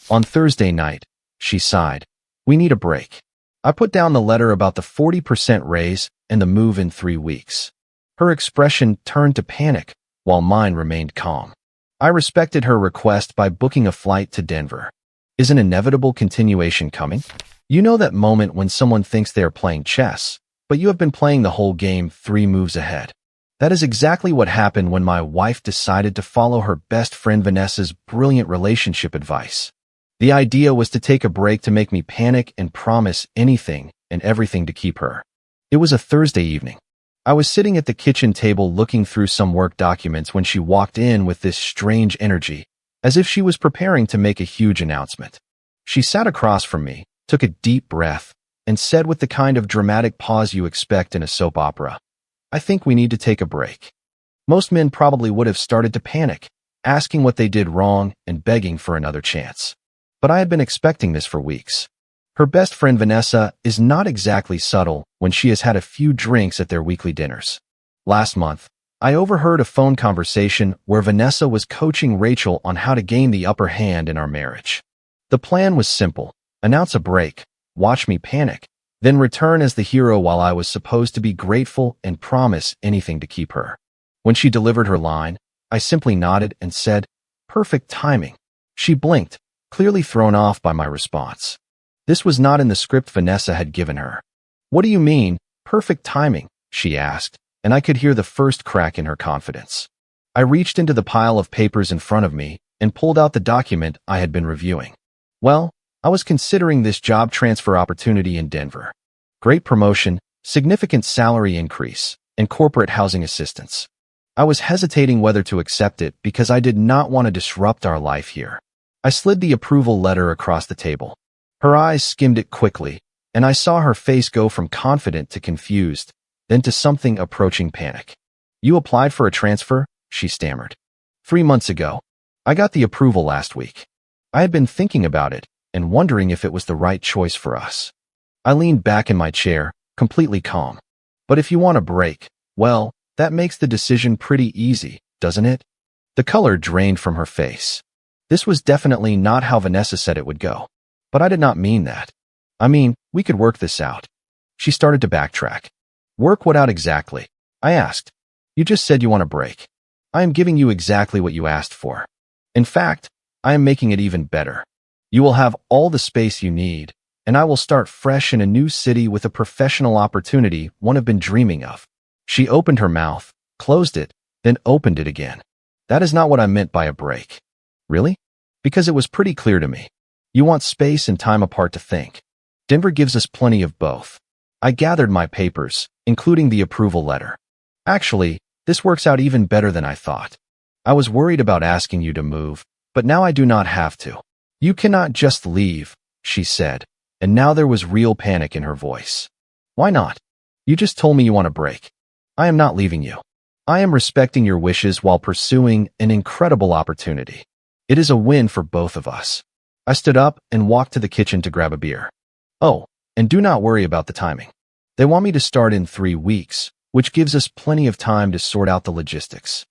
On Thursday night, she sighed. We need a break. I put down the letter about the 40% raise and the move in 3 weeks. Her expression turned to panic, while mine remained calm. I respected her request by booking a flight to Denver. Is an inevitable continuation coming? You know that moment when someone thinks they are playing chess, but you have been playing the whole game 3 moves ahead. That is exactly what happened when my wife decided to follow her best friend Vanessa's brilliant relationship advice. The idea was to take a break to make me panic and promise anything and everything to keep her. It was a Thursday evening. I was sitting at the kitchen table looking through some work documents when she walked in with this strange energy, as if she was preparing to make a huge announcement. She sat across from me, took a deep breath, and said with the kind of dramatic pause you expect in a soap opera, "I think we need to take a break." Most men probably would have started to panic, asking what they did wrong and begging for another chance. But I had been expecting this for weeks. Her best friend Vanessa is not exactly subtle when she has had a few drinks at their weekly dinners. Last month, I overheard a phone conversation where Vanessa was coaching Rachel on how to gain the upper hand in our marriage. The plan was simple: announce a break, watch me panic, then return as the hero while I was supposed to be grateful and promise anything to keep her. When she delivered her line, I simply nodded and said, "Perfect timing." She blinked, clearly thrown off by my response. This was not in the script Vanessa had given her. "What do you mean, perfect timing?" she asked, and I could hear the first crack in her confidence. I reached into the pile of papers in front of me and pulled out the document I had been reviewing. Well, I was considering this job transfer opportunity in Denver. Great promotion, significant salary increase, and corporate housing assistance. I was hesitating whether to accept it because I did not want to disrupt our life here. I slid the approval letter across the table. Her eyes skimmed it quickly, and I saw her face go from confident to confused, then to something approaching panic. "You applied for a transfer?" she stammered. 3 months ago. I got the approval last week. I had been thinking about it and wondering if it was the right choice for us. I leaned back in my chair, completely calm. "But if you want a break, well, that makes the decision pretty easy, doesn't it?" The color drained from her face. This was definitely not how Vanessa said it would go. But I did not mean that. I mean, we could work this out. She started to backtrack. "Work what out exactly?" I asked. "You just said you want a break. I am giving you exactly what you asked for. In fact, I am making it even better. You will have all the space you need, and I will start fresh in a new city with a professional opportunity one have been dreaming of." She opened her mouth, closed it, then opened it again. "That is not what I meant by a break." "Really?" "Because it was pretty clear to me. You want space and time apart to think. Denver gives us plenty of both." I gathered my papers, including the approval letter. "Actually, this works out even better than I thought. I was worried about asking you to move, but now I do not have to. You cannot just leave," she said, and now there was real panic in her voice. "Why not? You just told me you want a break. I am not leaving you. I am respecting your wishes while pursuing an incredible opportunity. It is a win for both of us." I stood up and walked to the kitchen to grab a beer. "Oh, and do not worry about the timing. They want me to start in 3 weeks, which gives us plenty of time to sort out the logistics."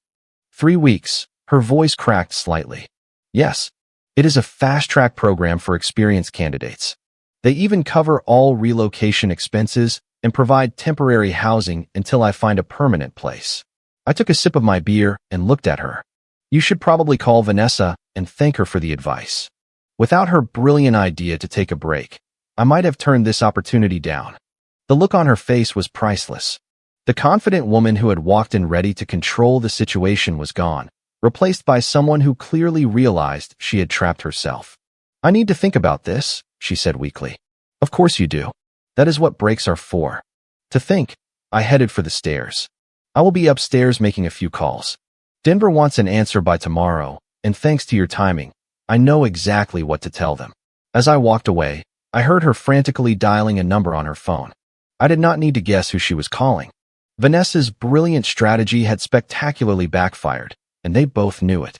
3 weeks, her voice cracked slightly. "Yes, it is a fast-track program for experienced candidates. They even cover all relocation expenses and provide temporary housing until I find a permanent place." I took a sip of my beer and looked at her. "You should probably call Vanessa and thank her for the advice. Without her brilliant idea to take a break, I might have turned this opportunity down." The look on her face was priceless. The confident woman who had walked in ready to control the situation was gone, replaced by someone who clearly realized she had trapped herself. "I need to think about this," she said weakly. "Of course you do. That is what breaks are for. To think." I headed for the stairs. "I will be upstairs making a few calls. Denver wants an answer by tomorrow, and thanks to your timing, I know exactly what to tell them." As I walked away, I heard her frantically dialing a number on her phone. I did not need to guess who she was calling. Vanessa's brilliant strategy had spectacularly backfired, and they both knew it.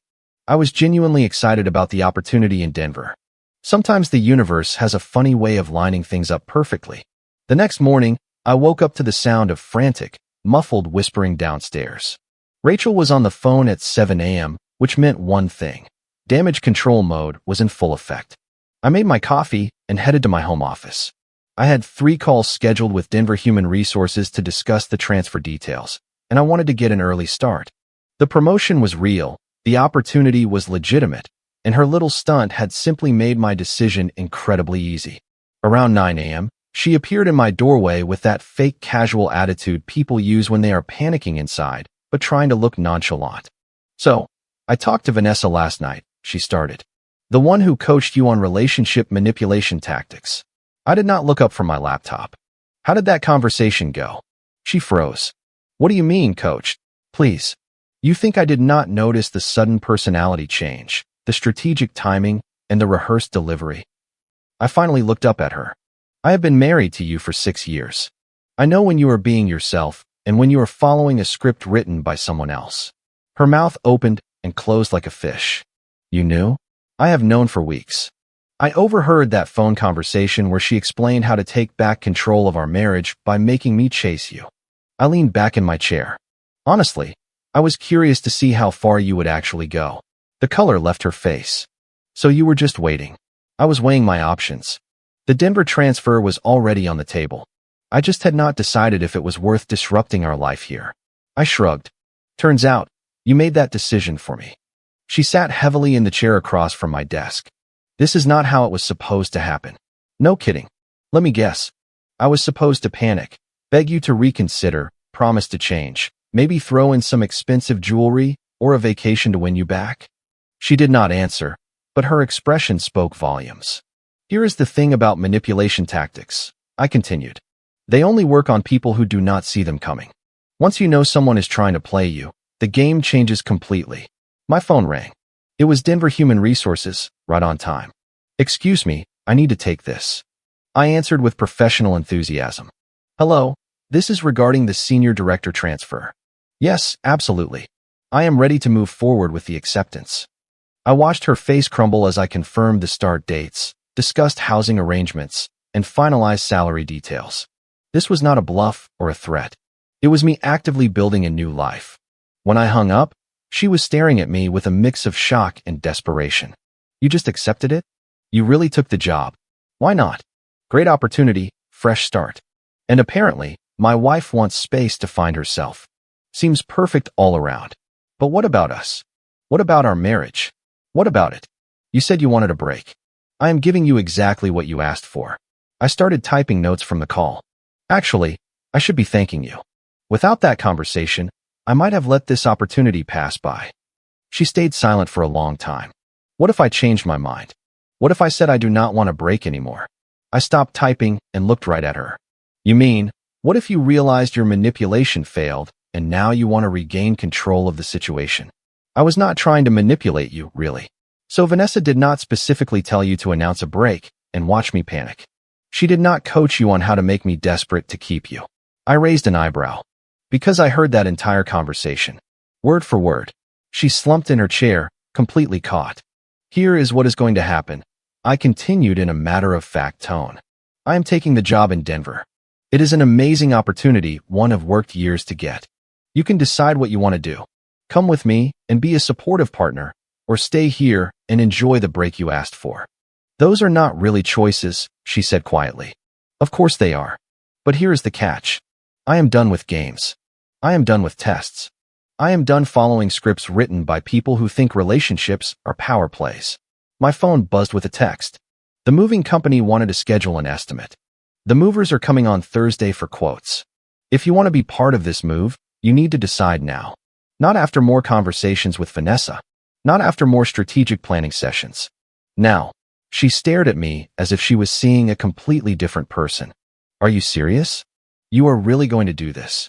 I was genuinely excited about the opportunity in Denver. Sometimes the universe has a funny way of lining things up perfectly. The next morning, I woke up to the sound of frantic, muffled whispering downstairs. Rachel was on the phone at 7 a.m., which meant one thing. Damage control mode was in full effect. I made my coffee and headed to my home office. I had 3 calls scheduled with Denver Human Resources to discuss the transfer details, and I wanted to get an early start. The promotion was real, the opportunity was legitimate, and her little stunt had simply made my decision incredibly easy. Around 9 a.m., she appeared in my doorway with that fake casual attitude people use when they are panicking inside, but trying to look nonchalant. "So, I talked to Vanessa last night," she started. "The one who coached you on relationship manipulation tactics." I did not look up from my laptop. "How did that conversation go?" She froze. "What do you mean, coach? Please. You think I did not notice the sudden personality change, the strategic timing, and the rehearsed delivery?" I finally looked up at her. "I have been married to you for 6 years. I know when you are being yourself and when you are following a script written by someone else." Her mouth opened and closed like a fish. "You knew?" "I have known for weeks. I overheard that phone conversation where she explained how to take back control of our marriage by making me chase you." I leaned back in my chair. "Honestly, I was curious to see how far you would actually go." The color left her face. "So you were just waiting." I was weighing my options. The Denver transfer was already on the table. I just had not decided if it was worth disrupting our life here. I shrugged. "Turns out, you made that decision for me." She sat heavily in the chair across from my desk. "This is not how it was supposed to happen." "No kidding. Let me guess. I was supposed to panic, beg you to reconsider, promise to change, maybe throw in some expensive jewelry or a vacation to win you back?" She did not answer, but her expression spoke volumes. "Here is the thing about manipulation tactics," I continued. "They only work on people who do not see them coming. Once you know someone is trying to play you, the game changes completely." My phone rang. It was Denver Human Resources, right on time. "Excuse me, I need to take this." I answered with professional enthusiasm. "Hello, this is regarding the senior director transfer." "Yes, absolutely. I am ready to move forward with the acceptance." I watched her face crumble as I confirmed the start dates, discussed housing arrangements, and finalized salary details. This was not a bluff or a threat. It was me actively building a new life. When I hung up, she was staring at me with a mix of shock and desperation. "You just accepted it? You really took the job? Why not? Great opportunity, fresh start. And apparently, my wife wants space to find herself. Seems perfect all around. But what about us? What about our marriage? What about it? You said you wanted a break. I am giving you exactly what you asked for." I started typing notes from the call. "Actually, I should be thanking you. Without that conversation, I might have let this opportunity pass by." She stayed silent for a long time. What if I changed my mind? What if I said I do not want a break anymore? I stopped typing and looked right at her. "You mean, what if you realized your manipulation failed and now you want to regain control of the situation?" "I was not trying to manipulate you, really." "So Vanessa did not specifically tell you to announce a break and watch me panic. She did not coach you on how to make me desperate to keep you." I raised an eyebrow. "Because I heard that entire conversation. Word for word." She slumped in her chair, completely caught. "Here is what is going to happen," I continued in a matter-of-fact tone. "I am taking the job in Denver. It is an amazing opportunity one have worked years to get. You can decide what you want to do. Come with me and be a supportive partner, or stay here and enjoy the break you asked for." "Those are not really choices," she said quietly. "Of course they are. But here is the catch. I am done with games. I am done with tests. I am done following scripts written by people who think relationships are power plays." My phone buzzed with a text. The moving company wanted to schedule an estimate. "The movers are coming on Thursday for quotes. If you want to be part of this move, you need to decide now. Not after more conversations with Vanessa. Not after more strategic planning sessions. Now." She stared at me as if she was seeing a completely different person. "Are you serious? You are really going to do this?"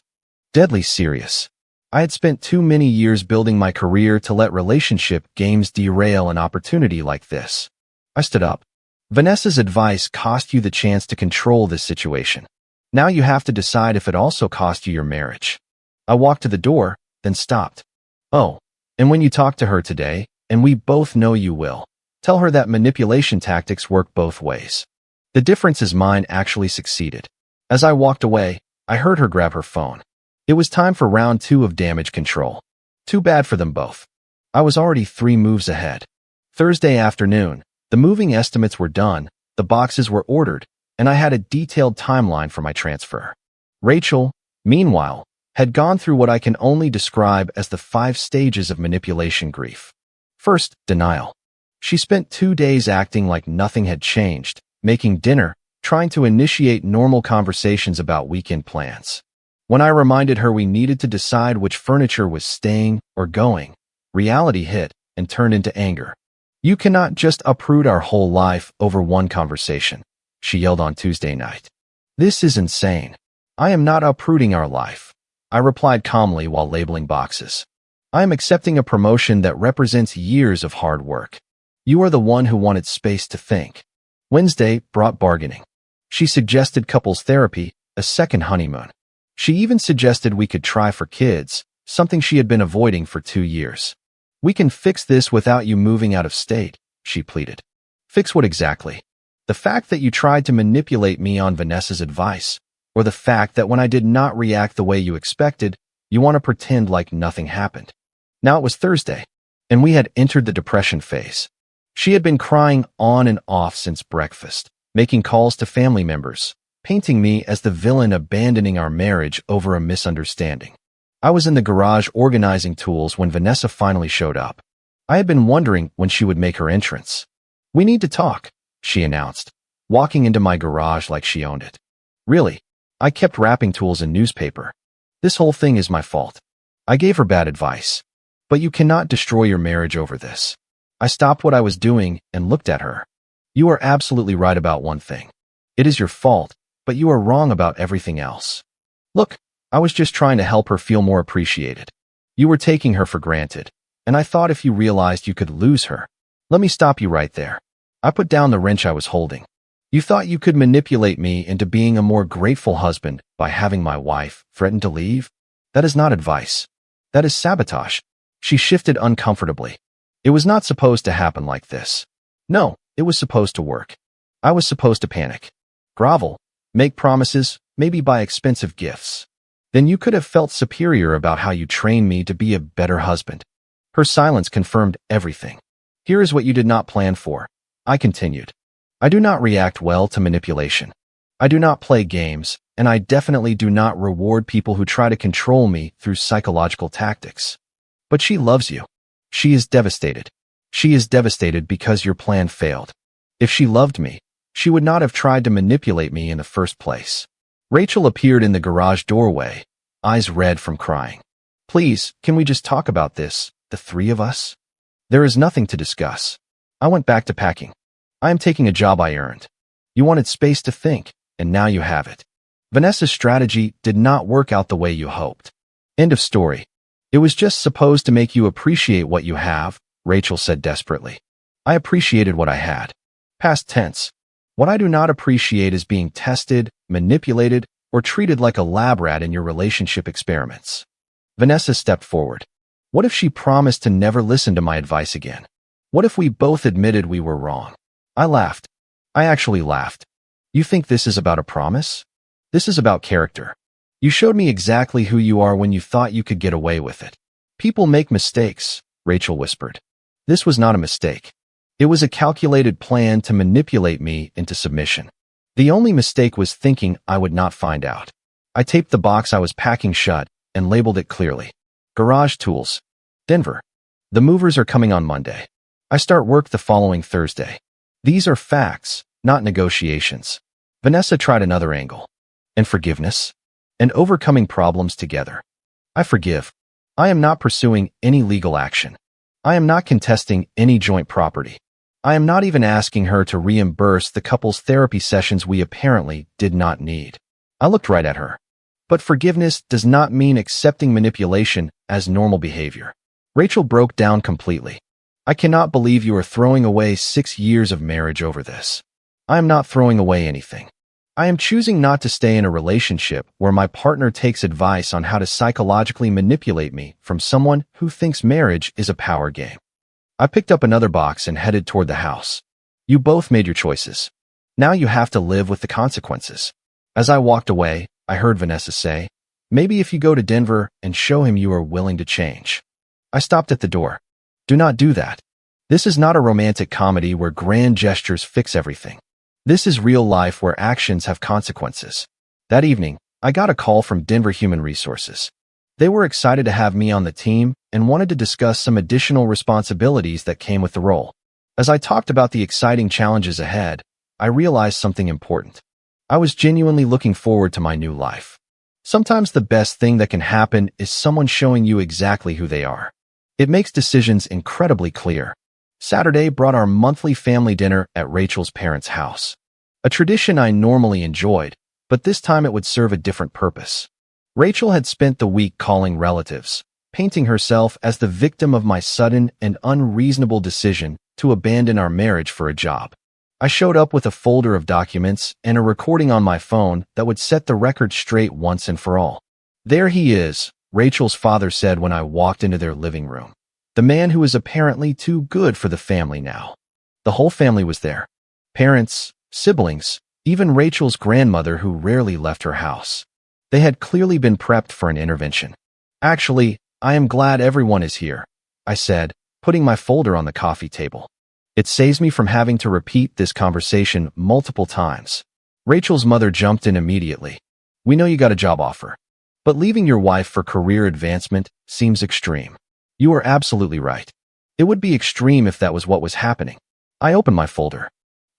Deadly serious. I had spent too many years building my career to let relationship games derail an opportunity like this. I stood up. "Vanessa's advice cost you the chance to control this situation. Now you have to decide if it also cost you your marriage." I walked to the door, then stopped. "Oh, and when you talk to her today, and we both know you will, tell her that manipulation tactics work both ways." The difference is mine actually succeeded. As I walked away, I heard her grab her phone. It was time for round 2 of damage control. Too bad for them both. I was already 3 moves ahead. Thursday afternoon, The moving estimates were done, the boxes were ordered, and I had a detailed timeline for my transfer. Rachel, meanwhile, had gone through what I can only describe as the 5 stages of manipulation grief. First, denial. She spent 2 days acting like nothing had changed, making dinner, trying to initiate normal conversations about weekend plans. When I reminded her we needed to decide which furniture was staying or going, reality hit and turned into anger. "You cannot just uproot our whole life over one conversation," she yelled on Tuesday night. "This is insane. I am not uprooting our life," I replied calmly while labeling boxes. "I am accepting a promotion that represents years of hard work. You are the one who wanted space to think." Wednesday brought bargaining. She suggested couples therapy, a second honeymoon. She even suggested we could try for kids, something she had been avoiding for 2 years. "We can fix this without you moving out of state," she pleaded. "Fix what exactly? The fact that you tried to manipulate me on Vanessa's advice, or the fact that when I did not react the way you expected, you want to pretend like nothing happened?" Now it was Thursday, and we had entered the depression phase. She had been crying on and off since breakfast, making calls to family members, painting me as the villain abandoning our marriage over a misunderstanding. I was in the garage organizing tools when Vanessa finally showed up. I had been wondering when she would make her entrance. "We need to talk," she announced, walking into my garage like she owned it. "Really? I kept wrapping tools in newspaper. This whole thing is my fault. I gave her bad advice. But you cannot destroy your marriage over this." I stopped what I was doing and looked at her. "You are absolutely right about one thing. It is your fault, but you are wrong about everything else. Look, I was just trying to help her feel more appreciated. You were taking her for granted, and I thought if you realized you could lose her." "Let me stop you right there." I put down the wrench I was holding. "You thought you could manipulate me into being a more grateful husband by having my wife threaten to leave? That is not advice. That is sabotage." She shifted uncomfortably. "It was not supposed to happen like this. No, it was supposed to work. I was supposed to panic, grovel, make promises, maybe buy expensive gifts. Then you could have felt superior about how you trained me to be a better husband." Her silence confirmed everything. "Here is what you did not plan for," I continued. "I do not react well to manipulation. I do not play games, and I definitely do not reward people who try to control me through psychological tactics. But she loves you. She is devastated. She is devastated because your plan failed. If she loved me, she would not have tried to manipulate me in the first place." Rachel appeared in the garage doorway, eyes red from crying. "Please, can we just talk about this, the 3 of us? There is nothing to discuss." I went back to packing. "I am taking a job I earned. You wanted space to think, and now you have it. Vanessa's strategy did not work out the way you hoped. End of story. It was just supposed to make you appreciate what you have," Rachel said desperately. "I appreciated what I had." Past tense. What I do not appreciate is being tested, manipulated, or treated like a lab rat in your relationship experiments. Vanessa stepped forward. What if she promised to never listen to my advice again? What if we both admitted we were wrong? I laughed. I actually laughed. "You think this is about a promise? This is about character. You showed me exactly who you are when you thought you could get away with it." "People make mistakes," Rachel whispered. "This was not a mistake. It was a calculated plan to manipulate me into submission. The only mistake was thinking I would not find out." I taped the box I was packing shut and labeled it clearly. "Garage tools. Denver. The movers are coming on Monday. I start work the following Thursday. These are facts, not negotiations." Vanessa tried another angle. "And forgiveness? And overcoming problems together. I forgive. I am not pursuing any legal action. I am not contesting any joint property. I am not even asking her to reimburse the couple's therapy sessions we apparently did not need." I looked right at her. "But forgiveness does not mean accepting manipulation as normal behavior." Rachel broke down completely. "I cannot believe you are throwing away 6 years of marriage over this." "I am not throwing away anything. I am choosing not to stay in a relationship where my partner takes advice on how to psychologically manipulate me from someone who thinks marriage is a power game." I picked up another box and headed toward the house. "You both made your choices. Now you have to live with the consequences." As I walked away, I heard Vanessa say, "Maybe if you go to Denver and show him you are willing to change." I stopped at the door. "Do not do that. This is not a romantic comedy where grand gestures fix everything. This is real life where actions have consequences. That evening, I got a call from Denver Human Resources. They were excited to have me on the team and wanted to discuss some additional responsibilities that came with the role. As I talked about the exciting challenges ahead, I realized something important. I was genuinely looking forward to my new life. Sometimes the best thing that can happen is someone showing you exactly who they are. It makes decisions incredibly clear. Saturday brought our monthly family dinner at Rachel's parents' house. A tradition I normally enjoyed, but this time it would serve a different purpose. Rachel had spent the week calling relatives, painting herself as the victim of my sudden and unreasonable decision to abandon our marriage for a job. I showed up with a folder of documents and a recording on my phone that would set the record straight once and for all. "There he is," Rachel's father said when I walked into their living room. "The man who is apparently too good for the family now." The whole family was there. Parents, siblings, even Rachel's grandmother who rarely left her house. They had clearly been prepped for an intervention. "Actually, I am glad everyone is here," I said, putting my folder on the coffee table. "It saves me from having to repeat this conversation multiple times." Rachel's mother jumped in immediately. "We know you got a job offer, but leaving your wife for career advancement seems extreme." "You are absolutely right. It would be extreme if that was what was happening." I opened my folder.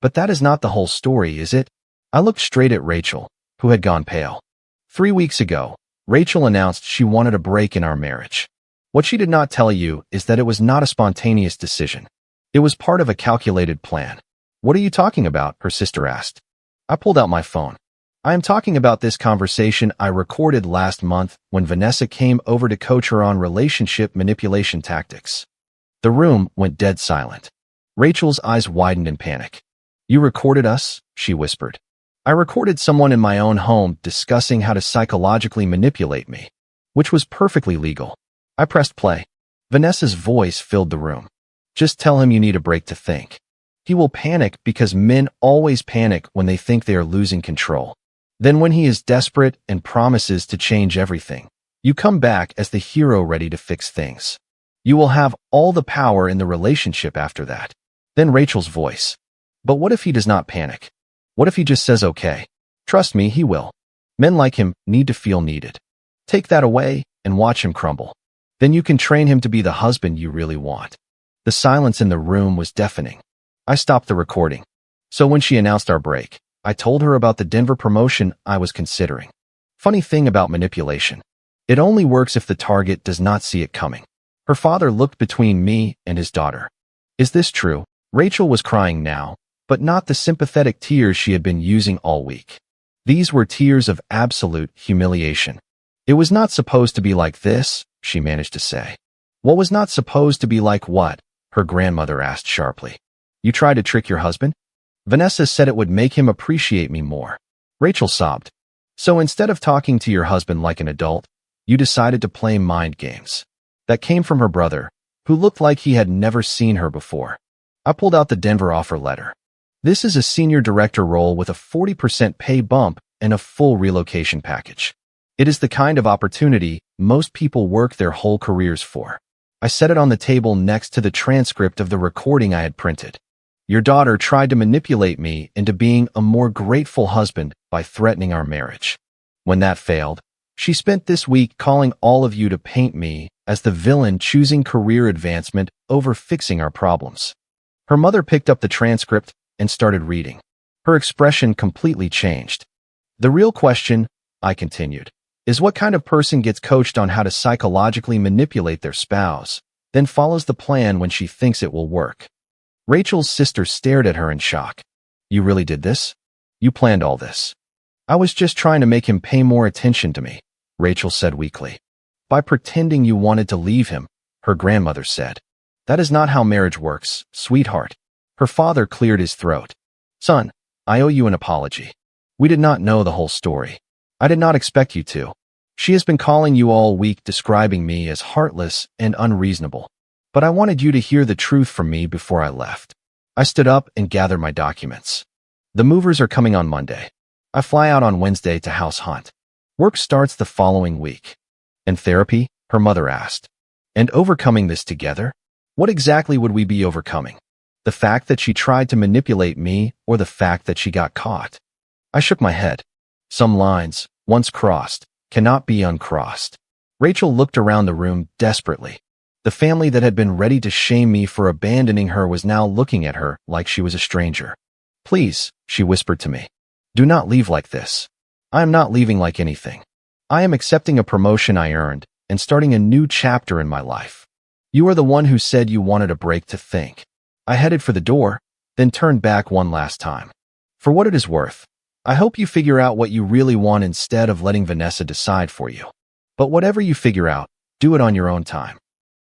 "But that is not the whole story, is it?" I looked straight at Rachel, who had gone pale. 3 weeks ago, Rachel announced she wanted a break in our marriage. What she did not tell you is that it was not a spontaneous decision. It was part of a calculated plan. "What are you talking about?" her sister asked. I pulled out my phone. "I am talking about this conversation I recorded last month when Vanessa came over to coach her on relationship manipulation tactics." The room went dead silent. Rachel's eyes widened in panic. "You recorded us?" she whispered. "I recorded someone in my own home discussing how to psychologically manipulate me, which was perfectly legal." I pressed play. Vanessa's voice filled the room. "Just tell him you need a break to think. He will panic because men always panic when they think they are losing control. Then when he is desperate and promises to change everything, you come back as the hero ready to fix things. You will have all the power in the relationship after that." Then Rachel's voice. "But what if he does not panic? What if he just says okay? Trust me, he will. Men like him need to feel needed. Take that away and watch him crumble. Then you can train him to be the husband you really want." The silence in the room was deafening. I stopped the recording. So when she announced our break, I told her about the Denver promotion I was considering. Funny thing about manipulation. It only works if the target does not see it coming. Her father looked between me and his daughter. "Is this true?" Rachel was crying now, but not the sympathetic tears she had been using all week. These were tears of absolute humiliation. "It was not supposed to be like this," she managed to say. "What was not supposed to be like what?" her grandmother asked sharply. "You tried to trick your husband?" "Vanessa said it would make him appreciate me more." Rachel sobbed. "So instead of talking to your husband like an adult, you decided to play mind games." That came from her brother, who looked like he had never seen her before. I pulled out the Denver offer letter. This is a senior director role with a 40% pay bump and a full relocation package. It is the kind of opportunity most people work their whole careers for. I set it on the table next to the transcript of the recording I had printed. "Your daughter tried to manipulate me into being a more grateful husband by threatening our marriage. When that failed, she spent this week calling all of you to paint me as the villain choosing career advancement over fixing our problems." Her mother picked up the transcript and started reading. Her expression completely changed. "The real question," I continued, "is what kind of person gets coached on how to psychologically manipulate their spouse, then follows the plan when she thinks it will work?" Rachel's sister stared at her in shock. "You really did this? You planned all this?" "I was just trying to make him pay more attention to me," Rachel said weakly. "By pretending you wanted to leave him," her grandmother said. "That is not how marriage works, sweetheart." Her father cleared his throat. "Son, I owe you an apology. We did not know the whole story. I did not expect you to. She has been calling you all week describing me as heartless and unreasonable. But I wanted you to hear the truth from me before I left." I stood up and gathered my documents. "The movers are coming on Monday. I fly out on Wednesday to house hunt. Work starts the following week." "And therapy?" her mother asked. "And overcoming this together?" What exactly would we be overcoming? The fact that she tried to manipulate me or the fact that she got caught? I shook my head. Some lines, once crossed, cannot be uncrossed. Rachel looked around the room desperately. The family that had been ready to shame me for abandoning her was now looking at her like she was a stranger. Please, she whispered to me. Do not leave like this. I am not leaving like anything. I am accepting a promotion I earned and starting a new chapter in my life. You are the one who said you wanted a break to think. I headed for the door, then turned back one last time. For what it is worth, I hope you figure out what you really want instead of letting Vanessa decide for you. But whatever you figure out, do it on your own time.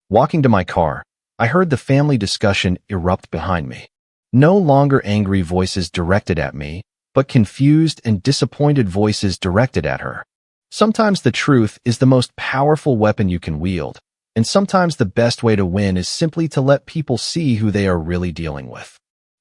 Walking to my car, I heard the family discussion erupt behind me. No longer angry voices directed at me, but confused and disappointed voices directed at her. Sometimes the truth is the most powerful weapon you can wield, and sometimes the best way to win is simply to let people see who they are really dealing with.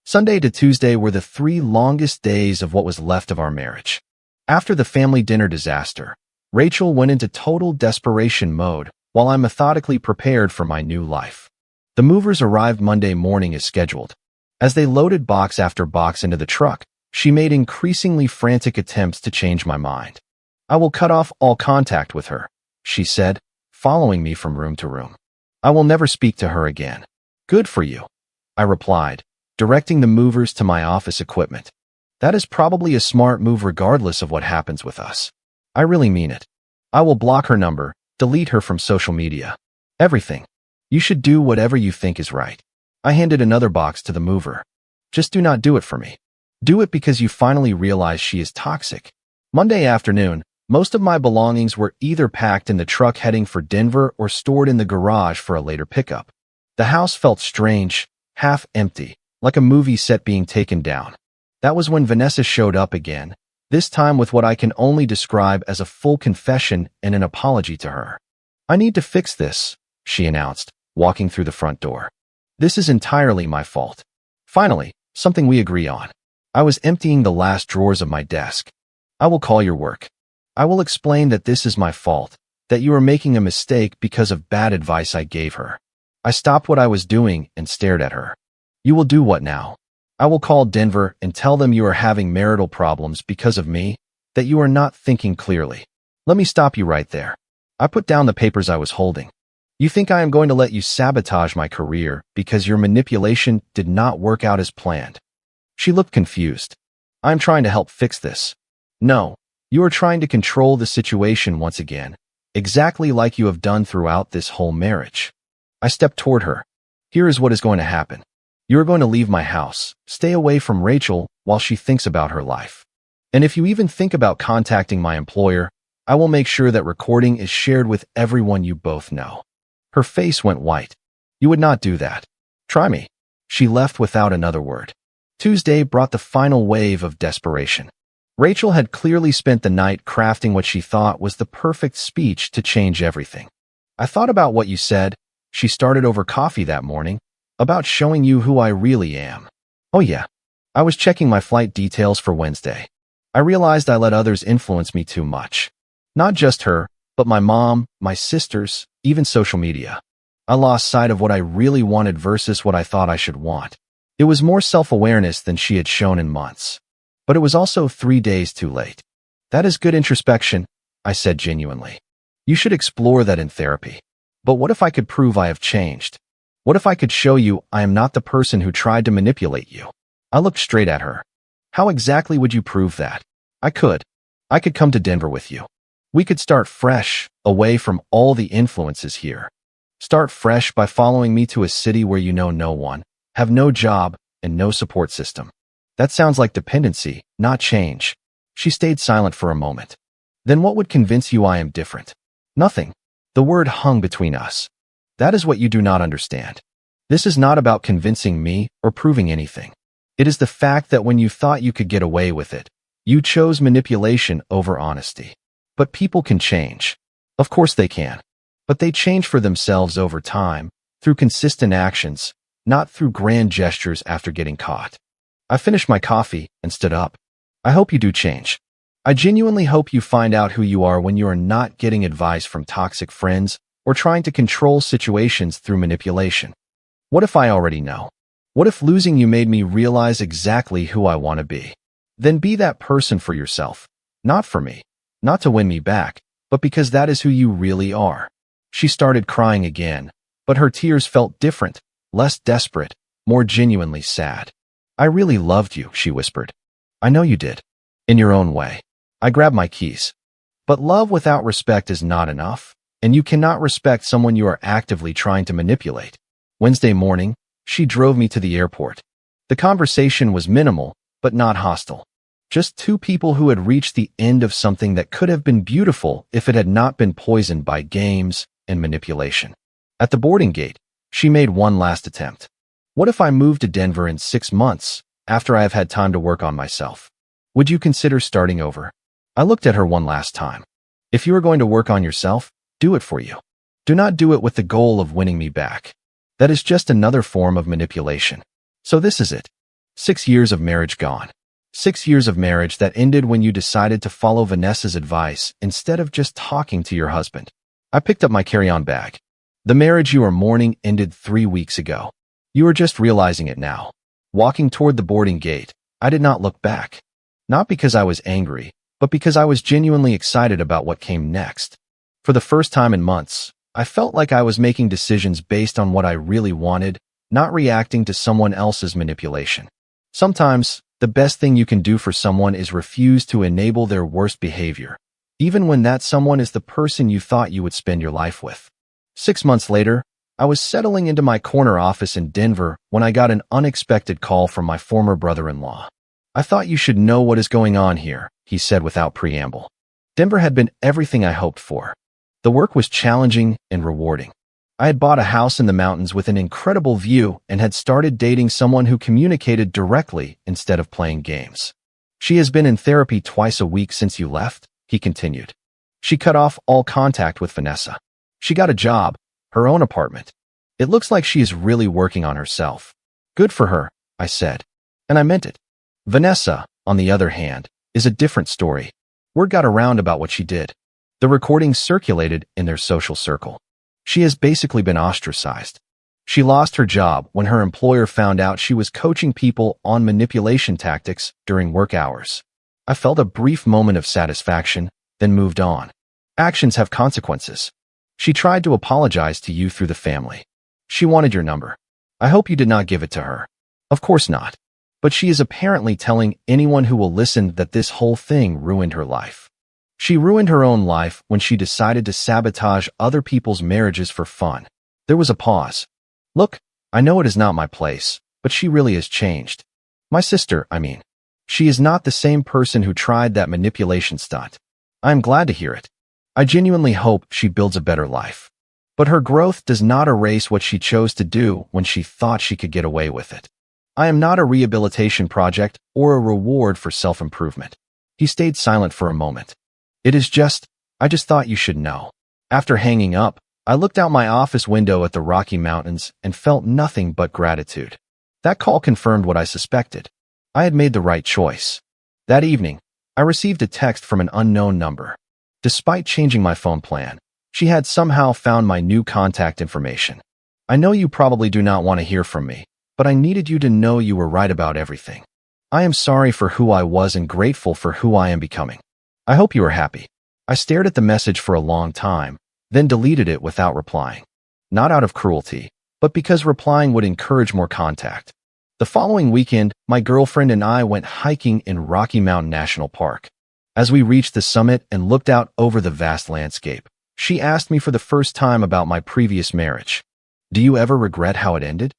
Sunday to Tuesday were the 3 longest days of what was left of our marriage. After the family dinner disaster, Rachel went into total desperation mode while I methodically prepared for my new life. The movers arrived Monday morning as scheduled. As they loaded box after box into the truck, she made increasingly frantic attempts to change my mind. I will cut off all contact with her, she said, following me from room to room. I will never speak to her again. Good for you, I replied, directing the movers to my office equipment. That is probably a smart move regardless of what happens with us. I really mean it. I will block her number, delete her from social media. Everything. You should do whatever you think is right. I handed another box to the mover. Just do not do it for me. Do it because you finally realize she is toxic. Monday afternoon, most of my belongings were either packed in the truck heading for Denver or stored in the garage for a later pickup. The house felt strange, half empty, like a movie set being taken down. That was when Vanessa showed up again, this time with what I can only describe as a full confession and an apology to her. I need to fix this, she announced, walking through the front door. This is entirely my fault. Finally, something we agree on. I was emptying the last drawers of my desk. I will call your work. I will explain that this is my fault, that you are making a mistake because of bad advice I gave her. I stopped what I was doing and stared at her. You will do what now? I will call Denver and tell them you are having marital problems because of me, that you are not thinking clearly. Let me stop you right there. I put down the papers I was holding. You think I am going to let you sabotage my career because your manipulation did not work out as planned? She looked confused. I am trying to help fix this. No, you are trying to control the situation once again, exactly like you have done throughout this whole marriage. I stepped toward her. Here is what is going to happen. You are going to leave my house, stay away from Rachel while she thinks about her life. And if you even think about contacting my employer, I will make sure that recording is shared with everyone you both know. Her face went white. You would not do that. Try me. She left without another word. Tuesday brought the final wave of desperation. Rachel had clearly spent the night crafting what she thought was the perfect speech to change everything. I thought about what you said. She started over coffee that morning, about showing you who I really am. Oh yeah, I was checking my flight details for Wednesday. I realized I let others influence me too much. Not just her, but my mom, my sisters, even social media. I lost sight of what I really wanted versus what I thought I should want. It was more self-awareness than she had shown in months. But it was also 3 days too late. That is good introspection, I said genuinely. You should explore that in therapy. But what if I could prove I have changed? What if I could show you I am not the person who tried to manipulate you? I looked straight at her. How exactly would you prove that? I could come to Denver with you. We could start fresh, away from all the influences here. Start fresh by following me to a city where you know no one, have no job, and no support system. That sounds like dependency, not change. She stayed silent for a moment. Then what would convince you I am different? Nothing. The word hung between us. That is what you do not understand. This is not about convincing me or proving anything. It is the fact that when you thought you could get away with it, you chose manipulation over honesty. But people can change. Of course they can. But they change for themselves over time, through consistent actions, not through grand gestures after getting caught. I finished my coffee and stood up. I hope you do change. I genuinely hope you find out who you are when you are not getting advice from toxic friends or trying to control situations through manipulation. What if I already know? What if losing you made me realize exactly who I want to be? Then be that person for yourself. Not for me. Not to win me back, but because that is who you really are. She started crying again, but her tears felt different, less desperate, more genuinely sad. I really loved you, she whispered. I know you did. In your own way. I grabbed my keys. But love without respect is not enough, and you cannot respect someone you are actively trying to manipulate. Wednesday morning, she drove me to the airport. The conversation was minimal, but not hostile. Just two people who had reached the end of something that could have been beautiful if it had not been poisoned by games and manipulation. At the boarding gate, she made one last attempt. What if I moved to Denver in 6 months, after I have had time to work on myself? Would you consider starting over? I looked at her one last time. If you are going to work on yourself, do it for you. Do not do it with the goal of winning me back. That is just another form of manipulation. So this is it. 6 years of marriage gone. 6 years of marriage that ended when you decided to follow Vanessa's advice instead of just talking to your husband. I picked up my carry-on bag. The marriage you are mourning ended 3 weeks ago. You are just realizing it now. Walking toward the boarding gate, I did not look back. Not because I was angry, but because I was genuinely excited about what came next. For the first time in months, I felt like I was making decisions based on what I really wanted, not reacting to someone else's manipulation. Sometimes, the best thing you can do for someone is refuse to enable their worst behavior, even when that someone is the person you thought you would spend your life with. 6 months later, I was settling into my corner office in Denver when I got an unexpected call from my former brother-in-law. I thought you should know what is going on here, he said without preamble. Denver had been everything I hoped for. The work was challenging and rewarding. I had bought a house in the mountains with an incredible view and had started dating someone who communicated directly instead of playing games. She has been in therapy twice a week since you left, he continued. She cut off all contact with Vanessa. She got a job, her own apartment. It looks like she is really working on herself. Good for her, I said. And I meant it. Vanessa, on the other hand, is a different story. Word got around about what she did. The recordings circulated in their social circle. She has basically been ostracized. She lost her job when her employer found out she was coaching people on manipulation tactics during work hours. I felt a brief moment of satisfaction, then moved on. Actions have consequences. She tried to apologize to you through the family. She wanted your number. I hope you did not give it to her. Of course not. But she is apparently telling anyone who will listen that this whole thing ruined her life. She ruined her own life when she decided to sabotage other people's marriages for fun. There was a pause. Look, I know it is not my place, but she really has changed. My sister, I mean. She is not the same person who tried that manipulation stunt. I am glad to hear it. I genuinely hope she builds a better life. But her growth does not erase what she chose to do when she thought she could get away with it. I am not a rehabilitation project or a reward for self-improvement. He stayed silent for a moment. I just thought you should know. After hanging up, I looked out my office window at the Rocky Mountains and felt nothing but gratitude. That call confirmed what I suspected. I had made the right choice. That evening, I received a text from an unknown number. Despite changing my phone plan, she had somehow found my new contact information. I know you probably do not want to hear from me, but I needed you to know you were right about everything. I am sorry for who I was and grateful for who I am becoming. I hope you are happy. I stared at the message for a long time, then deleted it without replying. Not out of cruelty, but because replying would encourage more contact. The following weekend, my girlfriend and I went hiking in Rocky Mountain National Park. As we reached the summit and looked out over the vast landscape, she asked me for the first time about my previous marriage. Do you ever regret how it ended?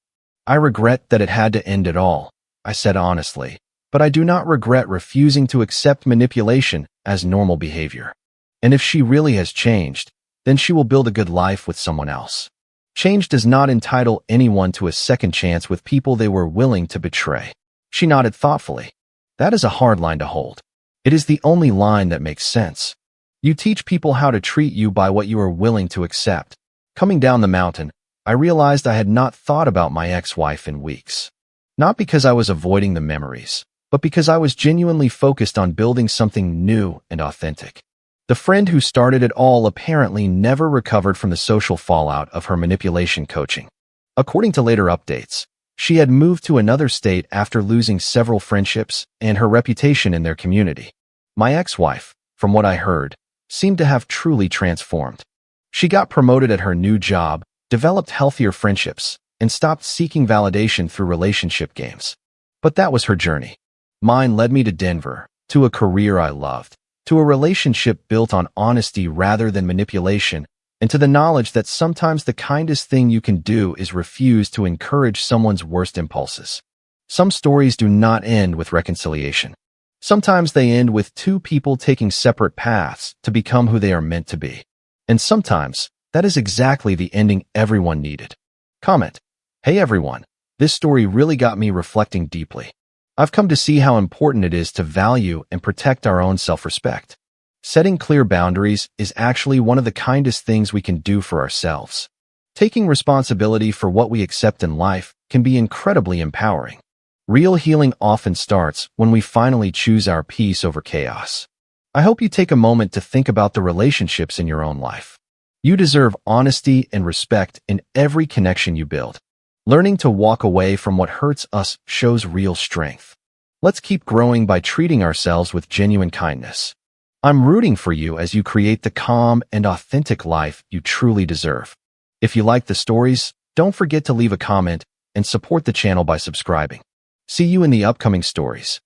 I regret that it had to end at all, I said honestly, but I do not regret refusing to accept manipulation as normal behavior. And if she really has changed, then she will build a good life with someone else. Change does not entitle anyone to a second chance with people they were willing to betray. She nodded thoughtfully. That is a hard line to hold. It is the only line that makes sense. You teach people how to treat you by what you are willing to accept. Coming down the mountain, I realized I had not thought about my ex-wife in weeks. Not because I was avoiding the memories, but because I was genuinely focused on building something new and authentic. The friend who started it all apparently never recovered from the social fallout of her manipulation coaching. According to later updates, she had moved to another state after losing several friendships and her reputation in their community. My ex-wife, from what I heard, seemed to have truly transformed. She got promoted at her new job, developed healthier friendships, and stopped seeking validation through relationship games. But that was her journey. Mine led me to Denver, to a career I loved, to a relationship built on honesty rather than manipulation, and to the knowledge that sometimes the kindest thing you can do is refuse to encourage someone's worst impulses. Some stories do not end with reconciliation. Sometimes they end with two people taking separate paths to become who they are meant to be. And sometimes, that is exactly the ending everyone needed. Comment: Hey everyone, this story really got me reflecting deeply. I've come to see how important it is to value and protect our own self-respect. Setting clear boundaries is actually one of the kindest things we can do for ourselves. Taking responsibility for what we accept in life can be incredibly empowering. Real healing often starts when we finally choose our peace over chaos. I hope you take a moment to think about the relationships in your own life. You deserve honesty and respect in every connection you build. Learning to walk away from what hurts us shows real strength. Let's keep growing by treating ourselves with genuine kindness. I'm rooting for you as you create the calm and authentic life you truly deserve. If you like the stories, don't forget to leave a comment and support the channel by subscribing. See you in the upcoming stories.